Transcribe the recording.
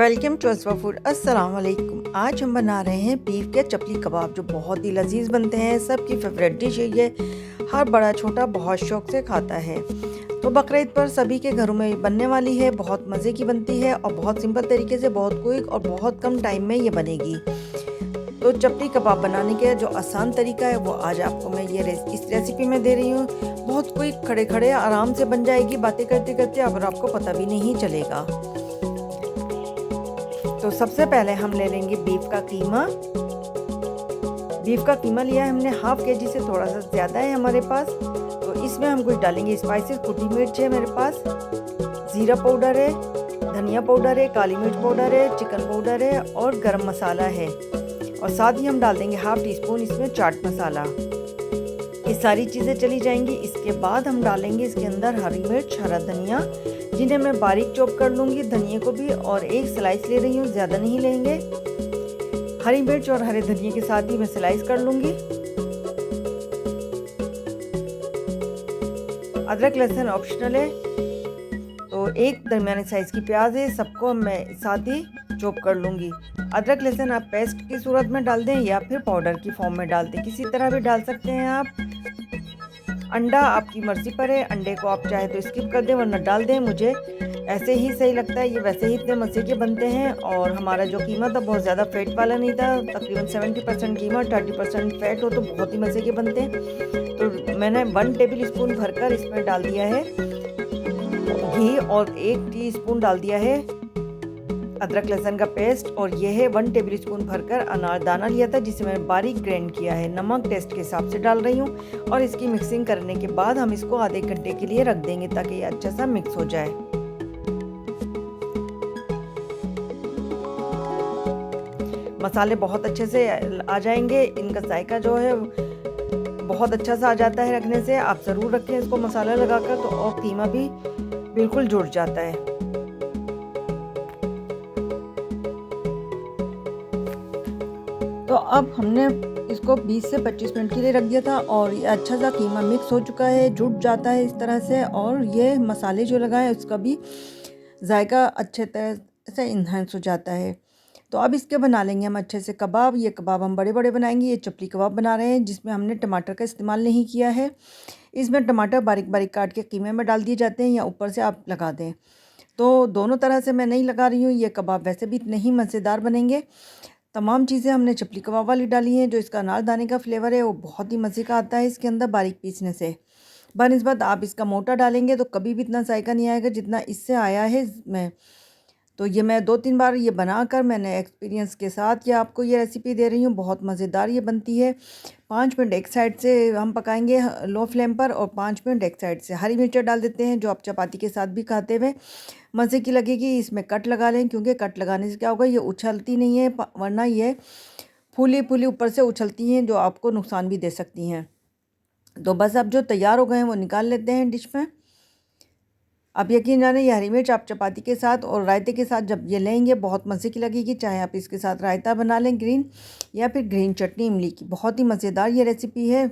Welcome to अस्वा food. अस्सलाम वालेकुम। आज हम बना रहे हैं बीफ के चपली कबाब, जो बहुत ही लजीज बनते हैं। सबकी फेवरेट डिश है ये। हर बड़ा छोटा बहुत शौक से खाता है। तो बकरीद पर सभी के घरों में बनने वाली है। बहुत मज़े की बनती है और बहुत सिंपल तरीके से, बहुत क्विक और बहुत कम टाइम में ये बनेगी। तो चपली कबाब बनाने का जो आसान तरीका है वो आज आपको मैं इस रेसिपी में दे रही हूँ। बहुत क्विक, खड़े खड़े आराम से बन जाएगी, बातें करते करते, और आपको पता भी नहीं चलेगा। तो सबसे पहले हम ले लेंगे बीफ का कीमा। बीफ का कीमा लिया है हमने हाफ के जी से थोड़ा सा ज़्यादा है हमारे पास। तो इसमें हम कुछ डालेंगे स्पाइसेस। कुटी मिर्च है मेरे पास, ज़ीरा पाउडर है, धनिया पाउडर है, काली मिर्च पाउडर है, चिकन पाउडर है और गरम मसाला है। और साथ ही हम डाल देंगे हाफ टी स्पून इसमें चाट मसाला। ये सारी चीज़ें चली जाएंगी। इसके बाद हम डालेंगे इसके अंदर हरी मिर्च, हरा धनिया, जिन्हें मैं बारीक चॉप कर लूँगी, धनिया को भी, और एक स्लाइस ले रही हूँ, ज़्यादा नहीं लेंगे। हरी मिर्च और हरे धनिया के साथ ही मैं स्लाइस कर लूँगी। अदरक लहसुन ऑप्शनल है। तो एक दरमियाने साइज़ की प्याज है, सबको मैं साथ ही चॉप कर लूँगी। अदरक लहसुन आप पेस्ट की सूरत में डाल दें या फिर पाउडर की फॉर्म में डाल दें, किसी तरह भी डाल सकते हैं आप। अंडा आपकी मर्ज़ी पर है, अंडे को आप चाहे तो स्किप कर दें वरना डाल दें। मुझे ऐसे ही सही लगता है, ये वैसे ही इतने मज़े के बनते हैं। और हमारा जो कीमा था बहुत ज़्यादा फैट वाला नहीं था, तकरीबन 70% कीमा, 30% फैट हो, तो बहुत ही मज़े के बनते हैं। तो मैंने 1 टेबल स्पून भरकर इसमें डाल दिया है घी, और 1 टीस्पून डाल दिया है अदरक लहसुन का पेस्ट, और ये है 1 टेबल स्पून भरकर अनारदाना लिया था, जिसे मैंने बारीक ग्राइंड किया है। नमक टेस्ट के हिसाब से डाल रही हूँ। और इसकी मिक्सिंग करने के बाद हम इसको आधे घंटे के लिए रख देंगे ताकि ये अच्छा सा मिक्स हो जाए। मसाले बहुत अच्छे से आ जाएंगे, इनका जायका जो है बहुत अच्छा सा आ जाता है रखने से। आप ज़रूर रखें इसको मसाला लगाकर, तो और कीमा भी बिल्कुल जुड़ जाता है। तो अब हमने इसको 20 से 25 मिनट के लिए रख दिया था, और ये अच्छा सा कीमा मिक्स हो चुका है, जुट जाता है इस तरह से। और ये मसाले जो लगाए उसका भी जायका अच्छे तरह से इन्हांस हो जाता है। तो अब इसके बना लेंगे हम अच्छे से कबाब। ये कबाब हम बड़े बड़े बनाएंगे। ये चपली कबाब बना रहे हैं, जिसमें हमने टमाटर का इस्तेमाल नहीं किया है। इसमें टमाटर बारीक बारीक काट के कीमे में डाल दिए जाते हैं, या ऊपर से आप लगा दें। तो दोनों तरह से मैं नहीं लगा रही हूँ। ये कबाब वैसे भी इतने ही मज़ेदार बनेंगे। तमाम चीज़ें हमने चपली कबाब वाली डाली हैं। जो इसका अनारदाने का फ्लेवर है वो बहुत ही मज़े का आता है इसके अंदर बारीक पीसने से। बनिस्बत आप इसका मोटा डालेंगे तो कभी भी इतना जायका नहीं आएगा जितना इससे आया है मैं। तो ये मैं 2-3 बार ये बनाकर मैंने एक्सपीरियंस के साथ ये आपको ये रेसिपी दे रही हूँ। बहुत मज़ेदार ये बनती है। 5 मिनट एक साइड से हम पकाएंगे लो फ्लेम पर, और 5 मिनट एक साइड से। हरी मिर्च डाल देते हैं, जो आप चपाती के साथ भी खाते हुए मज़े की लगेगी। इसमें कट लगा लें, क्योंकि कट लगाने से क्या होगा, ये उछलती नहीं है, वरना ये फूली फूली ऊपर से उछलती हैं, जो आपको नुकसान भी दे सकती हैं। तो बस अब जो तैयार हो गए हैं वो निकाल लेते हैं डिश में। अब यकीन जाने ये हरी मिर्च आप चपाती के साथ और रायते के साथ जब ये लेंगे बहुत मज़े की लगेगी। चाहे आप इसके साथ रायता बना लें ग्रीन, या फिर ग्रीन चटनी इमली की। बहुत ही मज़ेदार ये रेसिपी है।